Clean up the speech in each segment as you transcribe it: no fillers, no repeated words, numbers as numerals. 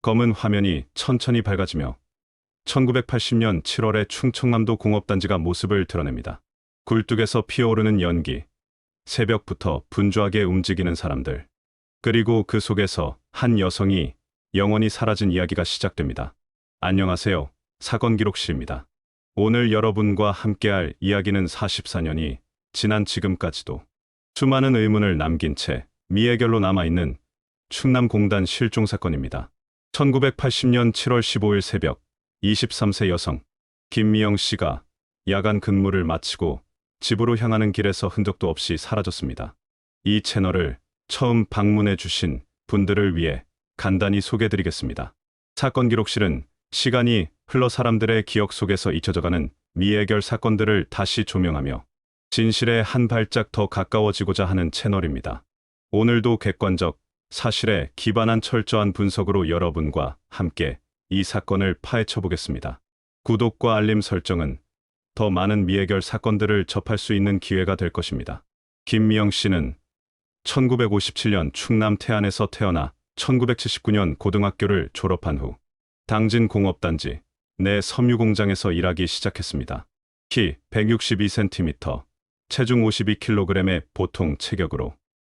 검은 화면이 천천히 밝아지며 1980년 7월에 충청남도 공업단지가 모습을 드러냅니다. 굴뚝에서 피어오르는 연기, 새벽부터 분주하게 움직이는 사람들, 그리고 그 속에서 한 여성이 영원히 사라진 이야기가 시작됩니다. 안녕하세요. 사건 기록실입니다. 오늘 여러분과 함께할 이야기는 44년이 지난 지금까지도 수많은 의문을 남긴 채 미해결로 남아있는 충남공단 실종 사건입니다. 1980년 7월 15일 새벽 23세 여성 김미영 씨가 야간 근무를 마치고 집으로 향하는 길에서 흔적도 없이 사라졌습니다. 이 채널을 처음 방문해 주신 분들을 위해 간단히 소개드리겠습니다. 사건 기록실은 시간이 흘러 사람들의 기억 속에서 잊혀져가는 미해결 사건들을 다시 조명하며 진실에 한 발짝 더 가까워지고자 하는 채널입니다. 오늘도 객관적, 사실에 기반한 철저한 분석으로 여러분과 함께 이 사건을 파헤쳐 보겠습니다. 구독과 알림 설정은 더 많은 미해결 사건들을 접할 수 있는 기회가 될 것입니다. 김미영 씨는 1957년 충남 태안에서 태어나 1979년 고등학교를 졸업한 후 당진 공업단지 내 섬유공장에서 일하기 시작했습니다. 키 162cm, 체중 52kg의 보통 체격으로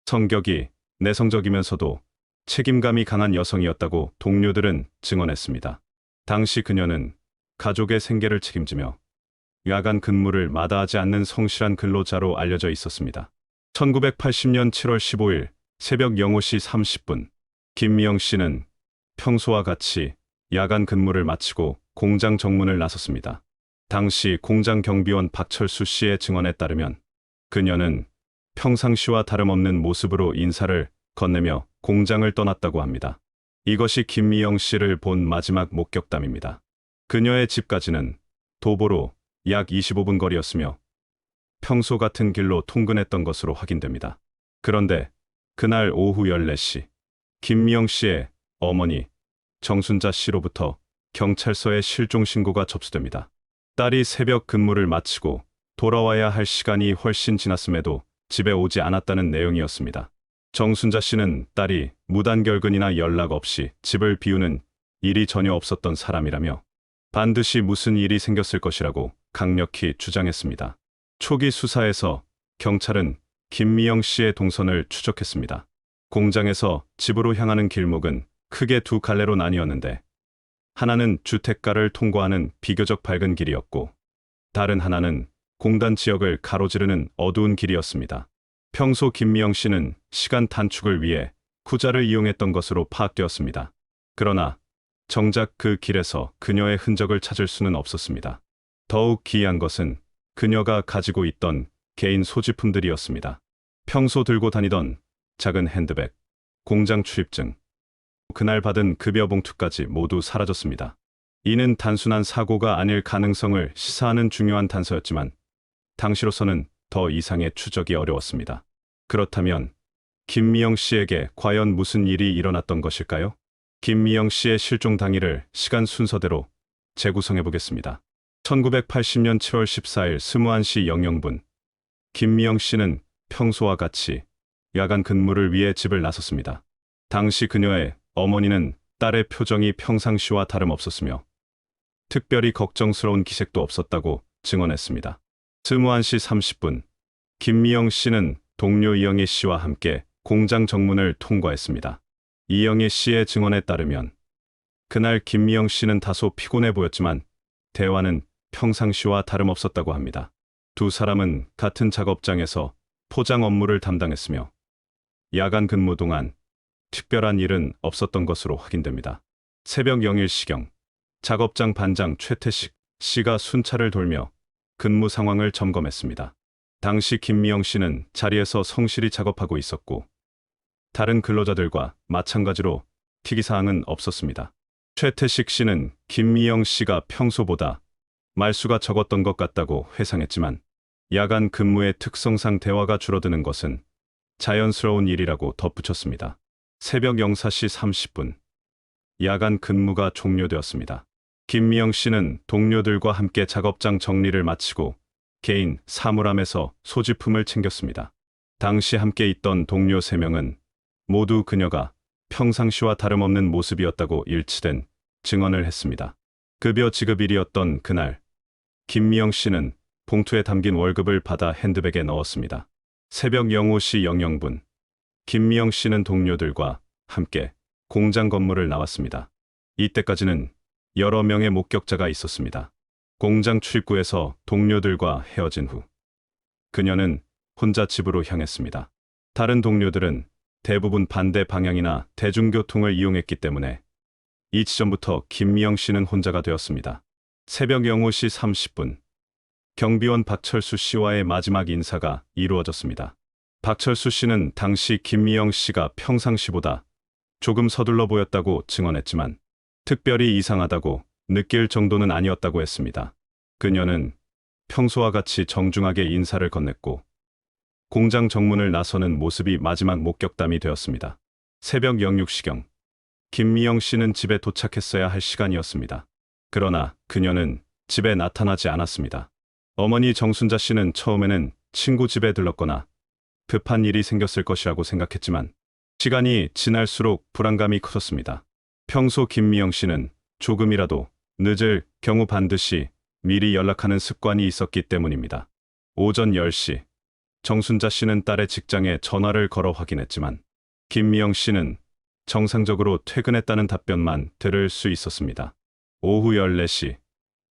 성격이 내성적이면서도 책임감이 강한 여성이었다고 동료들은 증언했습니다. 당시 그녀는 가족의 생계를 책임지며 야간 근무를 마다하지 않는 성실한 근로자로 알려져 있었습니다. 1980년 7월 15일 새벽 05시 30분, 김미영 씨는 평소와 같이 야간 근무를 마치고 공장 정문을 나섰습니다. 당시 공장 경비원 박철수 씨의 증언에 따르면 그녀는 평상시와 다름없는 모습으로 인사를 건네며 공장을 떠났다고 합니다. 이것이 김미영 씨를 본 마지막 목격담입니다. 그녀의 집까지는 도보로 약 25분 거리였으며 평소 같은 길로 통근했던 것으로 확인됩니다. 그런데 그날 오후 14시 김미영 씨의 어머니 정순자 씨로부터 경찰서에 실종 신고가 접수됩니다. 딸이 새벽 근무를 마치고 돌아와야 할 시간이 훨씬 지났음에도 집에 오지 않았다는 내용이었습니다. 정순자 씨는 딸이 무단결근이나 연락 없이 집을 비우는 일이 전혀 없었던 사람이라며 반드시 무슨 일이 생겼을 것이라고 강력히 주장했습니다. 초기 수사에서 경찰은 김미영 씨의 동선을 추적했습니다. 공장에서 집으로 향하는 길목은 크게 두 갈래로 나뉘었는데 하나는 주택가를 통과하는 비교적 밝은 길이었고 다른 하나는 공단 지역을 가로지르는 어두운 길이었습니다. 평소 김미영 씨는 시간 단축을 위해 후자를 이용했던 것으로 파악되었습니다. 그러나 정작 그 길에서 그녀의 흔적을 찾을 수는 없었습니다. 더욱 기이한 것은 그녀가 가지고 있던 개인 소지품들이었습니다. 평소 들고 다니던 작은 핸드백, 공장 출입증, 그날 받은 급여 봉투까지 모두 사라졌습니다. 이는 단순한 사고가 아닐 가능성을 시사하는 중요한 단서였지만 당시로서는 더 이상의 추적이 어려웠습니다. 그렇다면 김미영 씨에게 과연 무슨 일이 일어났던 것일까요? 김미영 씨의 실종 당일을 시간 순서대로 재구성해 보겠습니다. 1980년 7월 14일 21시 00분, 김미영 씨는 평소와 같이 야간 근무를 위해 집을 나섰습니다. 당시 그녀의 어머니는 딸의 표정이 평상시와 다름없었으며 특별히 걱정스러운 기색도 없었다고 증언했습니다. 21시 30분, 김미영 씨는 동료 이영애 씨와 함께 공장 정문을 통과했습니다. 이영애 씨의 증언에 따르면 그날 김미영 씨는 다소 피곤해 보였지만 대화는 평상시와 다름없었다고 합니다. 두 사람은 같은 작업장에서 포장 업무를 담당했으며 야간 근무 동안 특별한 일은 없었던 것으로 확인됩니다. 새벽 01시경, 작업장 반장 최태식 씨가 순찰을 돌며 근무 상황을 점검했습니다. 당시 김미영 씨는 자리에서 성실히 작업하고 있었고 다른 근로자들과 마찬가지로 특이사항은 없었습니다. 최태식 씨는 김미영 씨가 평소보다 말수가 적었던 것 같다고 회상했지만 야간 근무의 특성상 대화가 줄어드는 것은 자연스러운 일이라고 덧붙였습니다. 새벽 04시 30분, 야간 근무가 종료되었습니다. 김미영 씨는 동료들과 함께 작업장 정리를 마치고 개인 사물함에서 소지품을 챙겼습니다. 당시 함께 있던 동료 3명은 모두 그녀가 평상시와 다름없는 모습이었다고 일치된 증언을 했습니다. 급여 지급일이었던 그날, 김미영 씨는 봉투에 담긴 월급을 받아 핸드백에 넣었습니다. 새벽 05시 00분, 김미영 씨는 동료들과 함께 공장 건물을 나왔습니다. 이때까지는 여러 명의 목격자가 있었습니다. 공장 출입구에서 동료들과 헤어진 후 그녀는 혼자 집으로 향했습니다. 다른 동료들은 대부분 반대 방향이나 대중교통을 이용했기 때문에 이 지점부터 김미영 씨는 혼자가 되었습니다. 새벽 05시 30분, 경비원 박철수 씨와의 마지막 인사가 이루어졌습니다. 박철수 씨는 당시 김미영 씨가 평상시보다 조금 서둘러 보였다고 증언했지만 특별히 이상하다고 느낄 정도는 아니었다고 했습니다. 그녀는 평소와 같이 정중하게 인사를 건넸고 공장 정문을 나서는 모습이 마지막 목격담이 되었습니다. 새벽 06시경, 김미영 씨는 집에 도착했어야 할 시간이었습니다. 그러나 그녀는 집에 나타나지 않았습니다. 어머니 정순자 씨는 처음에는 친구 집에 들렀거나 급한 일이 생겼을 것이라고 생각했지만 시간이 지날수록 불안감이 커졌습니다. 평소 김미영 씨는 조금이라도 늦을 경우 반드시 미리 연락하는 습관이 있었기 때문입니다. 오전 10시, 정순자 씨는 딸의 직장에 전화를 걸어 확인했지만 김미영 씨는 정상적으로 퇴근했다는 답변만 들을 수 있었습니다. 오후 14시,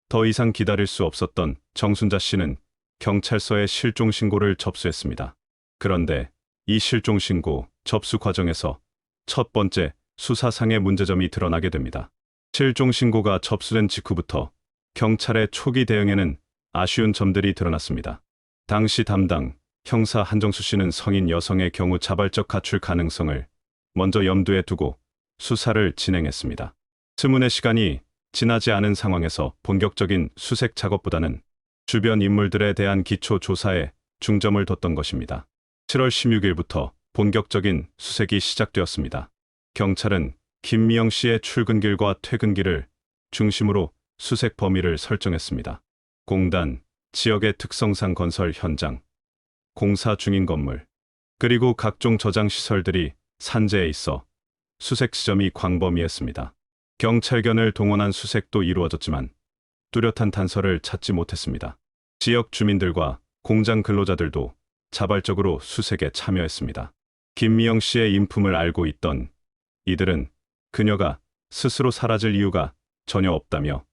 더 이상 기다릴 수 없었던 정순자 씨는 경찰서에 실종 신고를 접수했습니다. 그런데 이 실종 신고 접수 과정에서 첫 번째 수사상의 문제점이 드러나게 됩니다. 실종 신고가 접수된 직후부터 경찰의 초기 대응에는 아쉬운 점들이 드러났습니다. 당시 담당 형사 한정수 씨는 성인 여성의 경우 자발적 가출 가능성을 먼저 염두에 두고 수사를 진행했습니다. 스문의 시간이 지나지 않은 상황에서 본격적인 수색 작업보다는 주변 인물들에 대한 기초 조사에 중점을 뒀던 것입니다. 7월 16일부터 본격적인 수색이 시작되었습니다. 경찰은 김미영 씨의 출근길과 퇴근길을 중심으로 수색 범위를 설정했습니다. 공단, 지역의 특성상 건설 현장, 공사 중인 건물, 그리고 각종 저장 시설들이 산재해 있어 수색 지점이 광범위했습니다. 경찰견을 동원한 수색도 이루어졌지만 뚜렷한 단서를 찾지 못했습니다. 지역 주민들과 공장 근로자들도 자발적으로 수색에 참여했습니다. 김미영 씨의 인품을 알고 있던 이들은 그녀가 스스로 사라질 이유가 전혀 없다며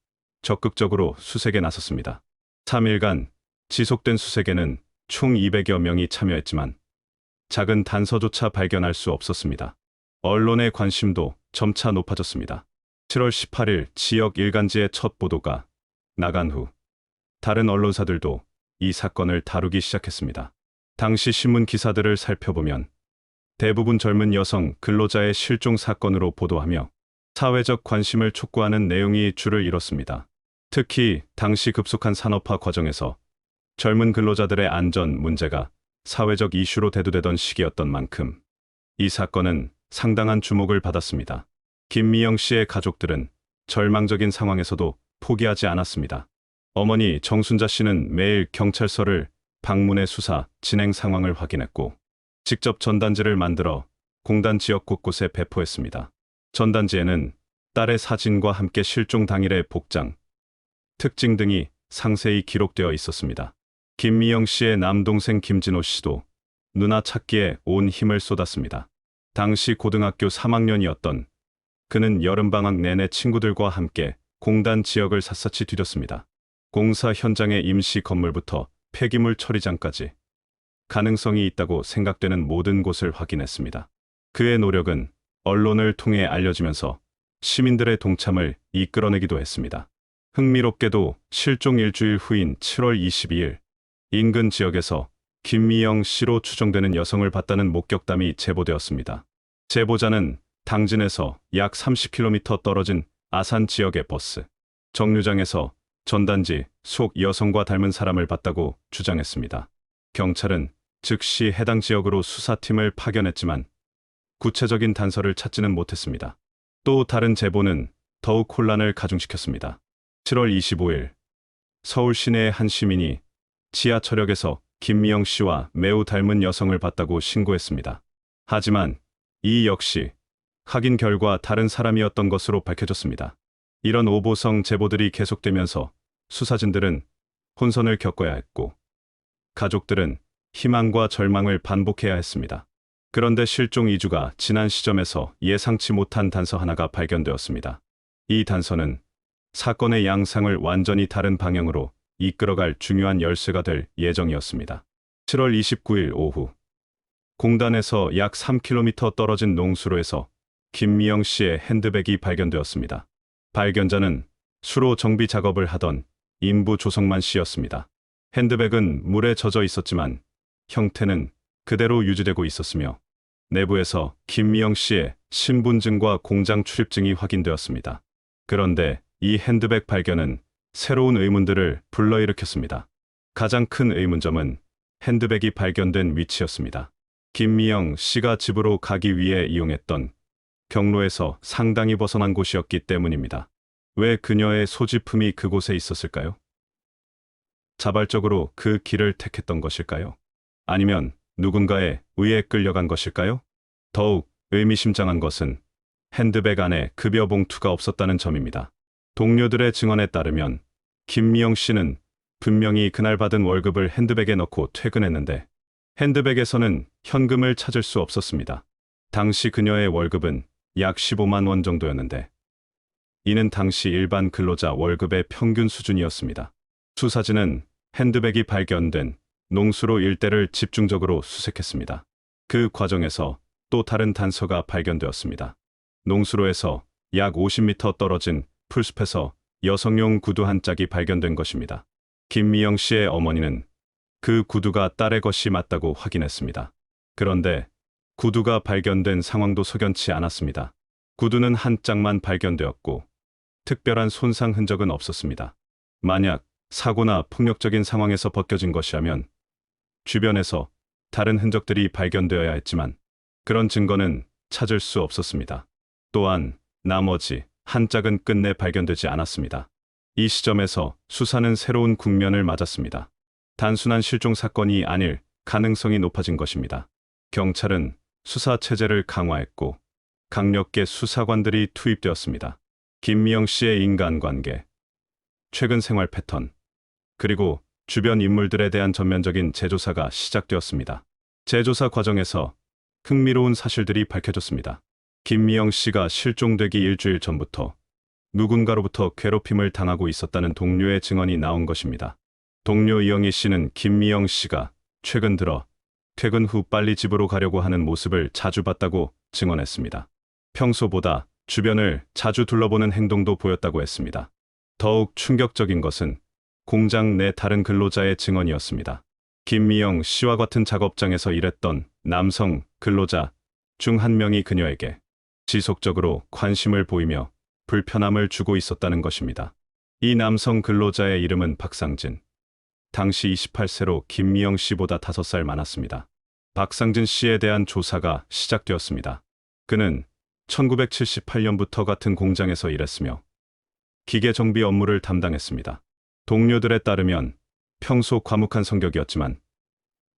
적극적으로 수색에 나섰습니다. 3일간 지속된 수색에는 총 200여 명이 참여했지만 작은 단서조차 발견할 수 없었습니다. 언론의 관심도 점차 높아졌습니다. 7월 18일 지역 일간지의 첫 보도가 나간 후 다른 언론사들도 이 사건을 다루기 시작했습니다. 당시 신문 기사들을 살펴보면 대부분 젊은 여성 근로자의 실종 사건으로 보도하며 사회적 관심을 촉구하는 내용이 줄을 이뤘습니다. 특히 당시 급속한 산업화 과정에서 젊은 근로자들의 안전 문제가 사회적 이슈로 대두되던 시기였던 만큼 이 사건은 상당한 주목을 받았습니다. 김미영 씨의 가족들은 절망적인 상황에서도 포기하지 않았습니다. 어머니 정순자 씨는 매일 경찰서를 방문해 수사 진행 상황을 확인했고 직접 전단지를 만들어 공단 지역 곳곳에 배포했습니다. 전단지에는 딸의 사진과 함께 실종 당일의 복장, 특징 등이 상세히 기록되어 있었습니다. 김미영 씨의 남동생 김진호 씨도 누나 찾기에 온 힘을 쏟았습니다. 당시 고등학교 3학년이었던 그는 여름방학 내내 친구들과 함께 공단 지역을 샅샅이 뒤졌습니다. 공사 현장의 임시 건물부터 폐기물 처리장까지 가능성이 있다고 생각되는 모든 곳을 확인했습니다. 그의 노력은 언론을 통해 알려지면서 시민들의 동참을 이끌어내기도 했습니다. 흥미롭게도 실종 일주일 후인 7월 22일 인근 지역에서 김미영 씨로 추정되는 여성을 봤다는 목격담이 제보되었습니다. 제보자는 당진에서 약 30km 떨어진 아산 지역의 버스 정류장에서 전단지 속 여성과 닮은 사람을 봤다고 주장했습니다. 경찰은 즉시 해당 지역으로 수사팀을 파견했지만 구체적인 단서를 찾지는 못했습니다. 또 다른 제보는 더욱 혼란을 가중시켰습니다. 7월 25일 서울 시내의 한 시민이 지하철역에서 김미영 씨와 매우 닮은 여성을 봤다고 신고했습니다. 하지만 이 역시 확인 결과 다른 사람이었던 것으로 밝혀졌습니다. 이런 오보성 제보들이 계속되면서 수사진들은 혼선을 겪어야 했고 가족들은 희망과 절망을 반복해야 했습니다. 그런데 실종 2주가 지난 시점에서 예상치 못한 단서 하나가 발견되었습니다. 이 단서는 사건의 양상을 완전히 다른 방향으로 이끌어갈 중요한 열쇠가 될 예정이었습니다. 7월 29일 오후 공단에서 약 3km 떨어진 농수로에서 김미영 씨의 핸드백이 발견되었습니다. 발견자는 수로 정비 작업을 하던 인부 조성만 씨였습니다. 핸드백은 물에 젖어 있었지만 형태는 그대로 유지되고 있었으며 내부에서 김미영 씨의 신분증과 공장 출입증이 확인되었습니다. 그런데 이 핸드백 발견은 새로운 의문들을 불러일으켰습니다. 가장 큰 의문점은 핸드백이 발견된 위치였습니다. 김미영 씨가 집으로 가기 위해 이용했던 경로에서 상당히 벗어난 곳이었기 때문입니다. 왜 그녀의 소지품이 그곳에 있었을까요? 자발적으로 그 길을 택했던 것일까요? 아니면 누군가에 의해 끌려간 것일까요? 더욱 의미심장한 것은 핸드백 안에 급여 봉투가 없었다는 점입니다. 동료들의 증언에 따르면 김미영 씨는 분명히 그날 받은 월급을 핸드백에 넣고 퇴근했는데 핸드백에서는 현금을 찾을 수 없었습니다. 당시 그녀의 월급은 약 15만 원 정도였는데 이는 당시 일반 근로자 월급의 평균 수준이었습니다. 수사진은 핸드백이 발견된 농수로 일대를 집중적으로 수색했습니다. 그 과정에서 또 다른 단서가 발견되었습니다. 농수로에서 약 50m 떨어진 풀숲에서 여성용 구두 한 짝이 발견된 것입니다. 김미영 씨의 어머니는 그 구두가 딸의 것이 맞다고 확인했습니다. 그런데 구두가 발견된 상황도 석연치 않았습니다. 구두는 한 짝만 발견되었고 특별한 손상 흔적은 없었습니다. 만약 사고나 폭력적인 상황에서 벗겨진 것이라면 주변에서 다른 흔적들이 발견되어야 했지만 그런 증거는 찾을 수 없었습니다. 또한 나머지 한 짝은 끝내 발견되지 않았습니다. 이 시점에서 수사는 새로운 국면을 맞았습니다. 단순한 실종 사건이 아닐 가능성이 높아진 것입니다. 경찰은 수사 체제를 강화했고 강력계 수사관들이 투입되었습니다. 김미영 씨의 인간관계, 최근 생활 패턴, 그리고 주변 인물들에 대한 전면적인 재조사가 시작되었습니다. 재조사 과정에서 흥미로운 사실들이 밝혀졌습니다. 김미영 씨가 실종되기 일주일 전부터 누군가로부터 괴롭힘을 당하고 있었다는 동료의 증언이 나온 것입니다. 동료 이영희 씨는 김미영 씨가 최근 들어 퇴근 후 빨리 집으로 가려고 하는 모습을 자주 봤다고 증언했습니다. 평소보다 주변을 자주 둘러보는 행동도 보였다고 했습니다. 더욱 충격적인 것은 공장 내 다른 근로자의 증언이었습니다. 김미영 씨와 같은 작업장에서 일했던 남성 근로자 중 한 명이 그녀에게 지속적으로 관심을 보이며 불편함을 주고 있었다는 것입니다. 이 남성 근로자의 이름은 박상진. 당시 28세로 김미영 씨보다 5살 많았습니다. 박상진 씨에 대한 조사가 시작되었습니다. 그는 1978년부터 같은 공장에서 일했으며 기계 정비 업무를 담당했습니다. 동료들에 따르면 평소 과묵한 성격이었지만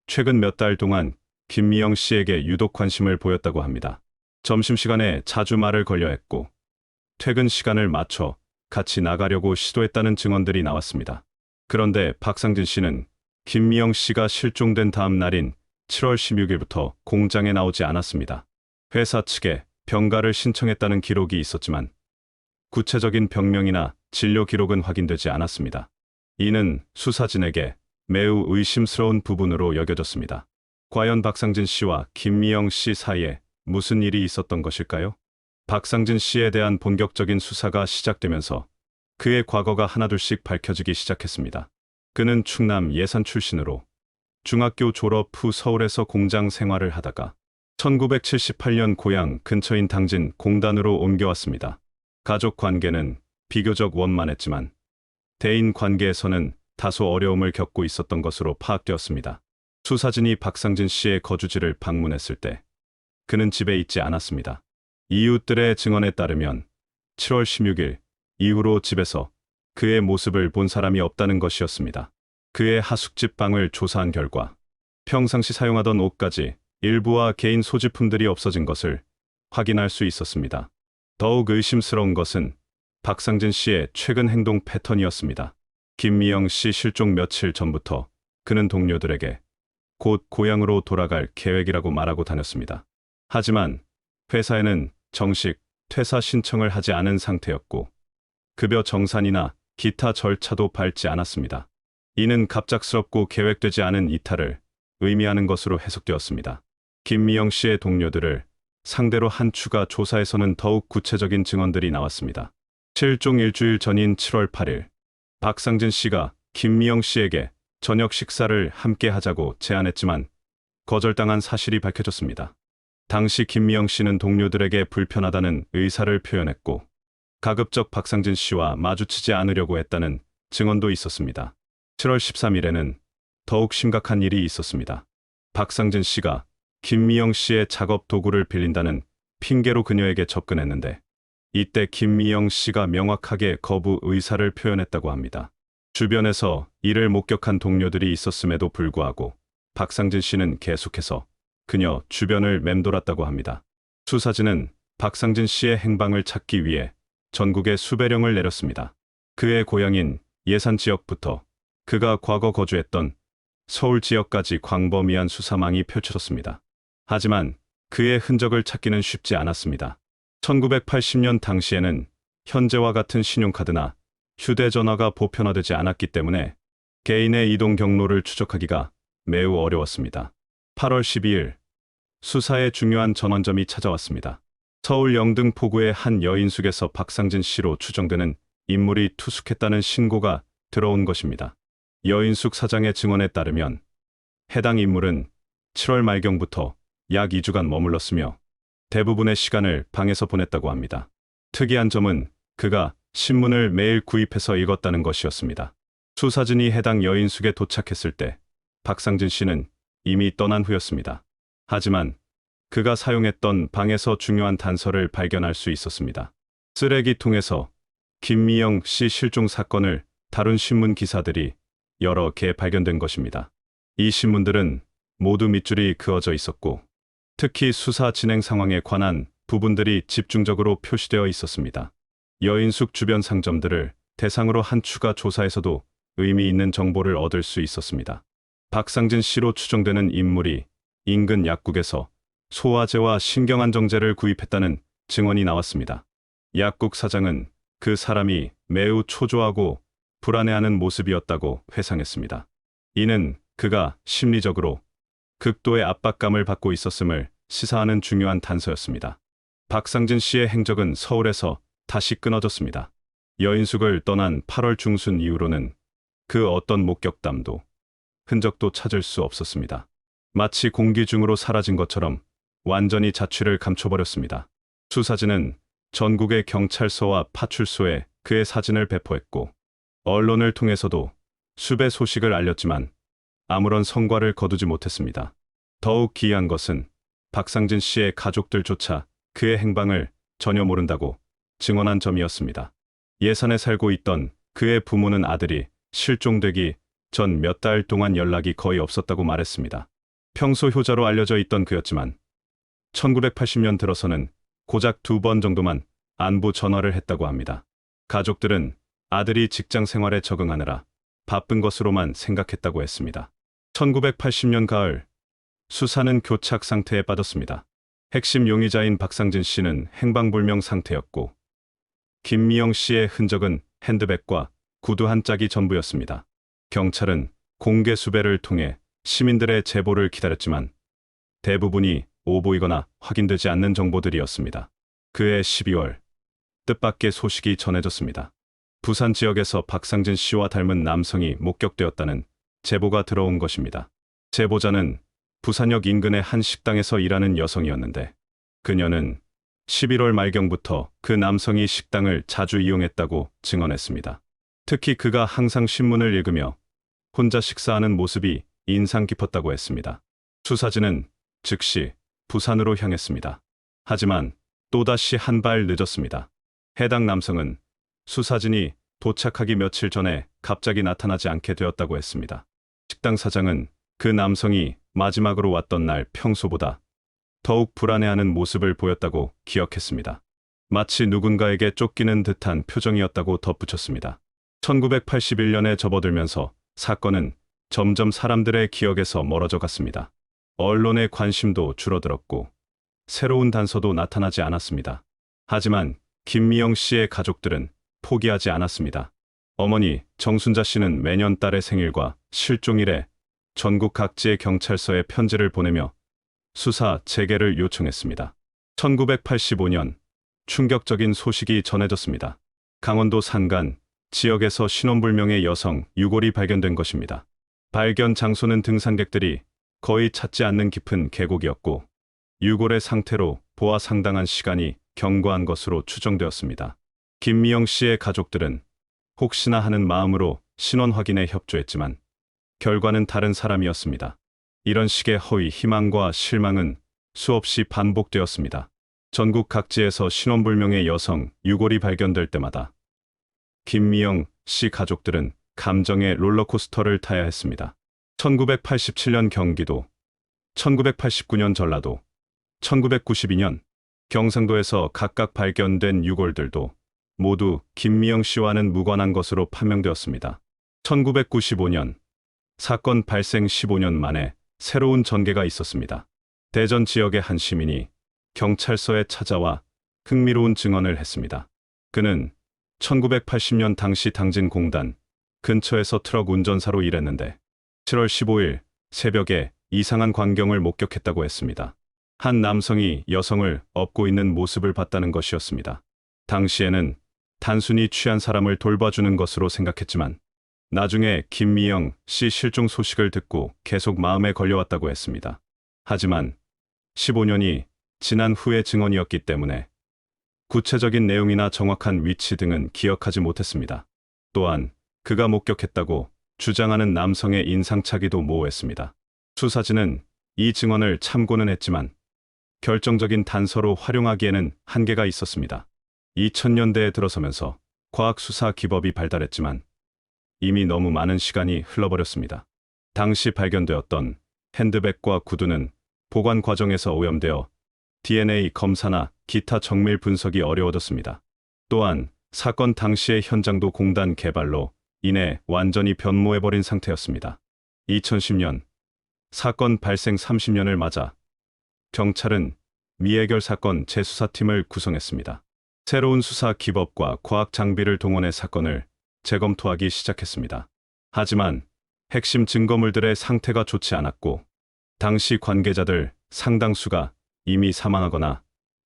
최근 몇 달 동안 김미영 씨에게 유독 관심을 보였다고 합니다. 점심시간에 자주 말을 걸려 했고 퇴근 시간을 맞춰 같이 나가려고 시도했다는 증언들이 나왔습니다. 그런데 박상진 씨는 김미영 씨가 실종된 다음 날인 7월 16일부터 공장에 나오지 않았습니다. 회사 측에 병가를 신청했다는 기록이 있었지만 구체적인 병명이나 진료 기록은 확인되지 않았습니다. 이는 수사진에게 매우 의심스러운 부분으로 여겨졌습니다. 과연 박상진 씨와 김미영 씨 사이에 무슨 일이 있었던 것일까요? 박상진 씨에 대한 본격적인 수사가 시작되면서 그의 과거가 하나둘씩 밝혀지기 시작했습니다. 그는 충남 예산 출신으로 중학교 졸업 후 서울에서 공장 생활을 하다가 1978년 고향 근처인 당진 공단으로 옮겨왔습니다. 가족 관계는 비교적 원만했지만 대인 관계에서는 다소 어려움을 겪고 있었던 것으로 파악되었습니다. 수사진이 박상진 씨의 거주지를 방문했을 때 그는 집에 있지 않았습니다. 이웃들의 증언에 따르면 7월 16일 이후로 집에서 그의 모습을 본 사람이 없다는 것이었습니다. 그의 하숙집 방을 조사한 결과 평상시 사용하던 옷까지 일부와 개인 소지품들이 없어진 것을 확인할 수 있었습니다. 더욱 의심스러운 것은 박상진 씨의 최근 행동 패턴이었습니다. 김미영 씨 실종 며칠 전부터 그는 동료들에게 곧 고향으로 돌아갈 계획이라고 말하고 다녔습니다. 하지만 회사에는 정식 퇴사 신청을 하지 않은 상태였고 급여 정산이나 기타 절차도 밟지 않았습니다. 이는 갑작스럽고 계획되지 않은 이탈을 의미하는 것으로 해석되었습니다. 김미영 씨의 동료들을 상대로 한 추가 조사에서는 더욱 구체적인 증언들이 나왔습니다. 실종 일주일 전인 7월 8일, 박상진 씨가 김미영 씨에게 저녁 식사를 함께 하자고 제안했지만 거절당한 사실이 밝혀졌습니다. 당시 김미영 씨는 동료들에게 불편하다는 의사를 표현했고 가급적 박상진 씨와 마주치지 않으려고 했다는 증언도 있었습니다. 7월 13일에는 더욱 심각한 일이 있었습니다. 박상진 씨가 김미영 씨의 작업 도구를 빌린다는 핑계로 그녀에게 접근했는데 이때 김미영 씨가 명확하게 거부 의사를 표현했다고 합니다. 주변에서 이를 목격한 동료들이 있었음에도 불구하고 박상진 씨는 계속해서 그녀 주변을 맴돌았다고 합니다. 수사진은 박상진 씨의 행방을 찾기 위해 전국에 수배령을 내렸습니다. 그의 고향인 예산 지역부터 그가 과거 거주했던 서울 지역까지 광범위한 수사망이 펼쳐졌습니다. 하지만 그의 흔적을 찾기는 쉽지 않았습니다. 1980년 당시에는 현재와 같은 신용카드나 휴대전화가 보편화되지 않았기 때문에 개인의 이동 경로를 추적하기가 매우 어려웠습니다. 8월 12일 수사에 중요한 전환점이 찾아왔습니다. 서울 영등포구의 한 여인숙에서 박상진 씨로 추정되는 인물이 투숙했다는 신고가 들어온 것입니다. 여인숙 사장의 증언에 따르면 해당 인물은 7월 말경부터 약 2주간 머물렀으며 대부분의 시간을 방에서 보냈다고 합니다. 특이한 점은 그가 신문을 매일 구입해서 읽었다는 것이었습니다. 수사진이 해당 여인숙에 도착했을 때 박상진 씨는 이미 떠난 후였습니다. 하지만 그가 사용했던 방에서 중요한 단서를 발견할 수 있었습니다. 쓰레기통에서 김미영 씨 실종 사건을 다룬 신문 기사들이 여러 개 발견된 것입니다. 이 신문들은 모두 밑줄이 그어져 있었고 특히 수사 진행 상황에 관한 부분들이 집중적으로 표시되어 있었습니다. 여인숙 주변 상점들을 대상으로 한 추가 조사에서도 의미 있는 정보를 얻을 수 있었습니다. 박상진 씨로 추정되는 인물이 인근 약국에서 소화제와 신경안정제를 구입했다는 증언이 나왔습니다. 약국 사장은 그 사람이 매우 초조하고 불안해하는 모습이었다고 회상했습니다. 이는 그가 심리적으로 극도의 압박감을 받고 있었음을 시사하는 중요한 단서였습니다. 박상진 씨의 행적은 서울에서 다시 끊어졌습니다. 여인숙을 떠난 8월 중순 이후로는 그 어떤 목격담도 흔적도 찾을 수 없었습니다. 마치 공기 중으로 사라진 것처럼 완전히 자취를 감춰버렸습니다. 수사진은 전국의 경찰서와 파출소에 그의 사진을 배포했고 언론을 통해서도 수배 소식을 알렸지만 아무런 성과를 거두지 못했습니다. 더욱 기이한 것은 박상진 씨의 가족들조차 그의 행방을 전혀 모른다고 증언한 점이었습니다. 예산에 살고 있던 그의 부모는 아들이 실종되기 전 몇 달 동안 연락이 거의 없었다고 말했습니다. 평소 효자로 알려져 있던 그였지만 1980년 들어서는 고작 2번 정도만 안부 전화를 했다고 합니다. 가족들은 아들이 직장 생활에 적응하느라 바쁜 것으로만 생각했다고 했습니다. 1980년 가을, 수사는 교착 상태에 빠졌습니다. 핵심 용의자인 박상진 씨는 행방불명 상태였고 김미영 씨의 흔적은 핸드백과 구두 한 짝이 전부였습니다. 경찰은 공개 수배를 통해 시민들의 제보를 기다렸지만 대부분이 오보이거나 확인되지 않는 정보들이었습니다. 그해 12월, 뜻밖의 소식이 전해졌습니다. 부산 지역에서 박상진 씨와 닮은 남성이 목격되었다는 제보가 들어온 것입니다. 제보자는 부산역 인근의 한 식당에서 일하는 여성이었는데 그녀는 11월 말경부터 그 남성이 식당을 자주 이용했다고 증언했습니다. 특히 그가 항상 신문을 읽으며 혼자 식사하는 모습이 인상 깊었다고 했습니다. 수사진은 즉시 부산으로 향했습니다. 하지만 또다시 한 발 늦었습니다. 해당 남성은 수사진이 도착하기 며칠 전에 갑자기 나타나지 않게 되었다고 했습니다. 식당 사장은 그 남성이 마지막으로 왔던 날 평소보다 더욱 불안해하는 모습을 보였다고 기억했습니다. 마치 누군가에게 쫓기는 듯한 표정이었다고 덧붙였습니다. 1981년에 접어들면서 사건은 점점 사람들의 기억에서 멀어져 갔습니다. 언론의 관심도 줄어들었고 새로운 단서도 나타나지 않았습니다. 하지만 김미영 씨의 가족들은 포기하지 않았습니다. 어머니 정순자 씨는 매년 딸의 생일과 실종일에 전국 각지의 경찰서에 편지를 보내며 수사 재개를 요청했습니다. 1985년 충격적인 소식이 전해졌습니다. 강원도 산간 지역에서 신원불명의 여성 유골이 발견된 것입니다. 발견 장소는 등산객들이 거의 찾지 않는 깊은 계곡이었고 유골의 상태로 보아 상당한 시간이 경과한 것으로 추정되었습니다. 김미영 씨의 가족들은 혹시나 하는 마음으로 신원 확인에 협조했지만 결과는 다른 사람이었습니다. 이런 식의 허위 희망과 실망은 수없이 반복되었습니다. 전국 각지에서 신원불명의 여성 유골이 발견될 때마다 김미영 씨 가족들은 감정의 롤러코스터를 타야 했습니다. 1987년 경기도, 1989년 전라도, 1992년 경상도에서 각각 발견된 유골들도 모두 김미영 씨와는 무관한 것으로 판명되었습니다. 1995년 사건 발생 15년 만에 새로운 전개가 있었습니다. 대전 지역의 한 시민이 경찰서에 찾아와 흥미로운 증언을 했습니다. 그는 1980년 당시 당진공단 근처에서 트럭 운전사로 일했는데 7월 15일 새벽에 이상한 광경을 목격했다고 했습니다. 한 남성이 여성을 업고 있는 모습을 봤다는 것이었습니다. 당시에는 단순히 취한 사람을 돌봐주는 것으로 생각했지만 나중에 김미영 씨 실종 소식을 듣고 계속 마음에 걸려왔다고 했습니다. 하지만 15년이 지난 후의 증언이었기 때문에 구체적인 내용이나 정확한 위치 등은 기억하지 못했습니다. 또한 그가 목격했다고 주장하는 남성의 인상착의도 모호했습니다. 수사진은 이 증언을 참고는 했지만 결정적인 단서로 활용하기에는 한계가 있었습니다. 2000년대에 들어서면서 과학수사 기법이 발달했지만 이미 너무 많은 시간이 흘러버렸습니다. 당시 발견되었던 핸드백과 구두는 보관 과정에서 오염되어 DNA 검사나 기타 정밀 분석이 어려워졌습니다. 또한 사건 당시의 현장도 공단 개발로 인해 완전히 변모해버린 상태였습니다. 2010년 사건 발생 30년을 맞아 경찰은 미해결 사건 재수사팀을 구성했습니다. 새로운 수사 기법과 과학 장비를 동원해 사건을 재검토하기 시작했습니다. 하지만 핵심 증거물들의 상태가 좋지 않았고 당시 관계자들 상당수가 이미 사망하거나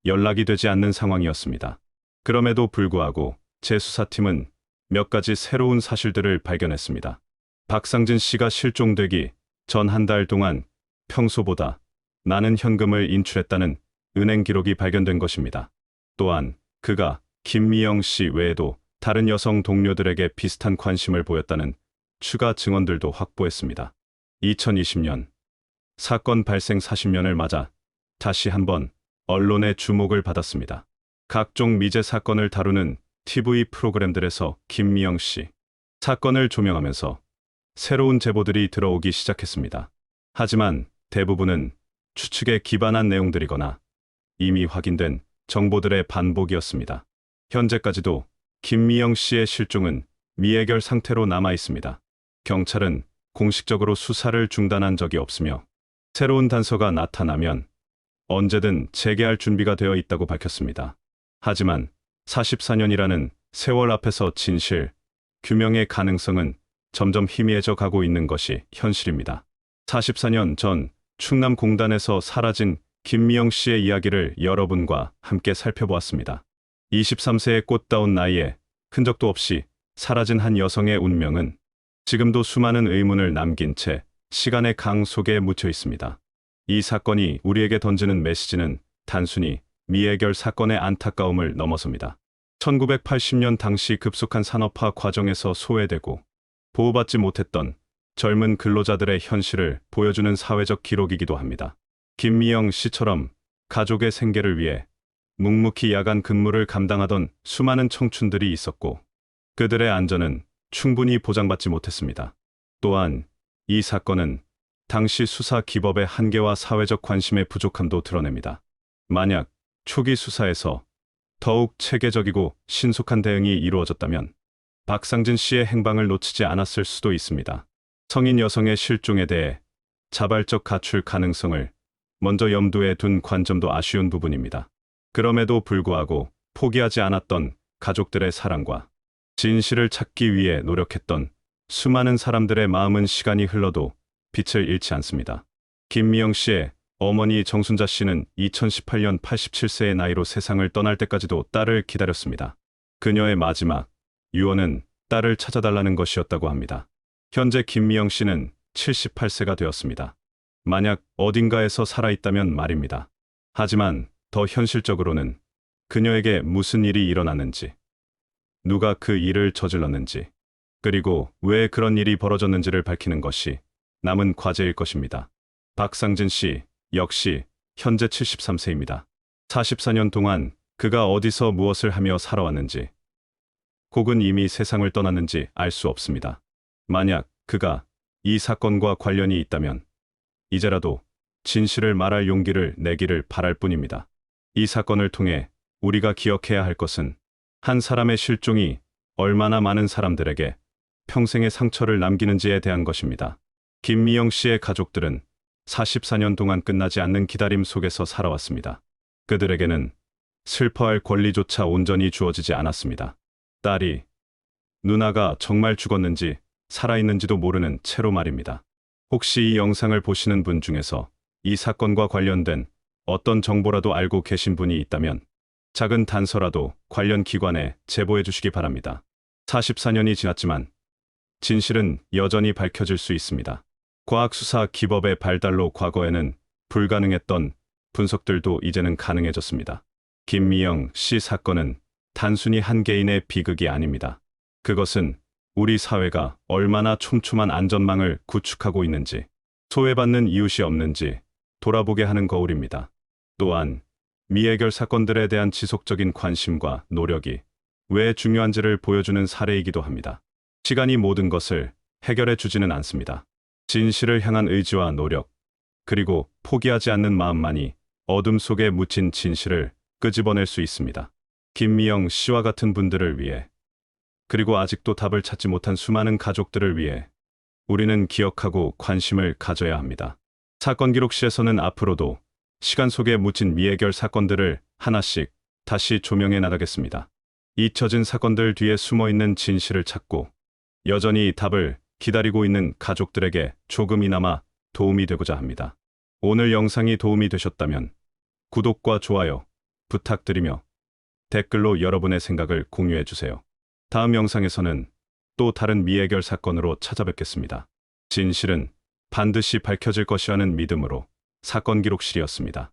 연락이 되지 않는 상황이었습니다. 그럼에도 불구하고 재수사팀은 몇 가지 새로운 사실들을 발견했습니다. 박상진 씨가 실종되기 전 한 달 동안 평소보다 많은 현금을 인출했다는 은행 기록이 발견된 것입니다. 또한 그가 김미영 씨 외에도 다른 여성 동료들에게 비슷한 관심을 보였다는 추가 증언들도 확보했습니다. 2020년 사건 발생 40년을 맞아 다시 한번 언론의 주목을 받았습니다. 각종 미제 사건을 다루는 TV 프로그램들에서 김미영 씨 사건을 조명하면서 새로운 제보들이 들어오기 시작했습니다. 하지만 대부분은 추측에 기반한 내용들이거나 이미 확인된 정보들의 반복이었습니다. 현재까지도 김미영 씨의 실종은 미해결 상태로 남아 있습니다. 경찰은 공식적으로 수사를 중단한 적이 없으며 새로운 단서가 나타나면 언제든 재개할 준비가 되어 있다고 밝혔습니다. 하지만 44년이라는 세월 앞에서 진실, 규명의 가능성은 점점 희미해져 가고 있는 것이 현실입니다. 44년 전 충남공단에서 사라진 김미영 씨의 이야기를 여러분과 함께 살펴보았습니다. 23세의 꽃다운 나이에 흔적도 없이 사라진 한 여성의 운명은 지금도 수많은 의문을 남긴 채 시간의 강 속에 묻혀 있습니다. 이 사건이 우리에게 던지는 메시지는 단순히 미해결 사건의 안타까움을 넘어섭니다. 1980년 당시 급속한 산업화 과정에서 소외되고 보호받지 못했던 젊은 근로자들의 현실을 보여주는 사회적 기록이기도 합니다. 김미영 씨처럼 가족의 생계를 위해 묵묵히 야간 근무를 감당하던 수많은 청춘들이 있었고 그들의 안전은 충분히 보장받지 못했습니다. 또한 이 사건은 당시 수사 기법의 한계와 사회적 관심의 부족함도 드러냅니다. 만약 초기 수사에서 더욱 체계적이고 신속한 대응이 이루어졌다면 박상진 씨의 행방을 놓치지 않았을 수도 있습니다. 성인 여성의 실종에 대해 자발적 가출 가능성을 먼저 염두에 둔 관점도 아쉬운 부분입니다. 그럼에도 불구하고 포기하지 않았던 가족들의 사랑과 진실을 찾기 위해 노력했던 수많은 사람들의 마음은 시간이 흘러도 빛을 잃지 않습니다. 김미영 씨의 어머니 정순자 씨는 2018년 87세의 나이로 세상을 떠날 때까지도 딸을 기다렸습니다. 그녀의 마지막 유언은 딸을 찾아달라는 것이었다고 합니다. 현재 김미영 씨는 78세가 되었습니다. 만약 어딘가에서 살아있다면 말입니다. 하지만 더 현실적으로는 그녀에게 무슨 일이 일어났는지, 누가 그 일을 저질렀는지, 그리고 왜 그런 일이 벌어졌는지를 밝히는 것이 남은 과제일 것입니다. 박상진 씨 역시 현재 73세입니다. 44년 동안 그가 어디서 무엇을 하며 살아왔는지, 혹은 이미 세상을 떠났는지 알 수 없습니다. 만약 그가 이 사건과 관련이 있다면 이제라도 진실을 말할 용기를 내기를 바랄 뿐입니다. 이 사건을 통해 우리가 기억해야 할 것은 한 사람의 실종이 얼마나 많은 사람들에게 평생의 상처를 남기는지에 대한 것입니다. 김미영 씨의 가족들은 44년 동안 끝나지 않는 기다림 속에서 살아왔습니다. 그들에게는 슬퍼할 권리조차 온전히 주어지지 않았습니다. 딸이, 누나가 정말 죽었는지 살아있는지도 모르는 채로 말입니다. 혹시 이 영상을 보시는 분 중에서 이 사건과 관련된 어떤 정보라도 알고 계신 분이 있다면 작은 단서라도 관련 기관에 제보해 주시기 바랍니다. 44년이 지났지만 진실은 여전히 밝혀질 수 있습니다. 과학수사 기법의 발달로 과거에는 불가능했던 분석들도 이제는 가능해졌습니다. 김미영 씨 사건은 단순히 한 개인의 비극이 아닙니다. 그것은 우리 사회가 얼마나 촘촘한 안전망을 구축하고 있는지, 소외받는 이웃이 없는지 돌아보게 하는 거울입니다. 또한 미해결 사건들에 대한 지속적인 관심과 노력이 왜 중요한지를 보여주는 사례이기도 합니다. 시간이 모든 것을 해결해 주지는 않습니다. 진실을 향한 의지와 노력, 그리고 포기하지 않는 마음만이 어둠 속에 묻힌 진실을 끄집어낼 수 있습니다. 김미영 씨와 같은 분들을 위해, 그리고 아직도 답을 찾지 못한 수많은 가족들을 위해 우리는 기억하고 관심을 가져야 합니다. 사건 기록실에서는 앞으로도 시간 속에 묻힌 미해결 사건들을 하나씩 다시 조명해 나가겠습니다. 잊혀진 사건들 뒤에 숨어있는 진실을 찾고 여전히 답을 기다리고 있는 가족들에게 조금이나마 도움이 되고자 합니다. 오늘 영상이 도움이 되셨다면 구독과 좋아요 부탁드리며 댓글로 여러분의 생각을 공유해 주세요. 다음 영상에서는 또 다른 미해결 사건으로 찾아뵙겠습니다. 진실은 반드시 밝혀질 것이라는 믿음으로 사건 기록실이었습니다.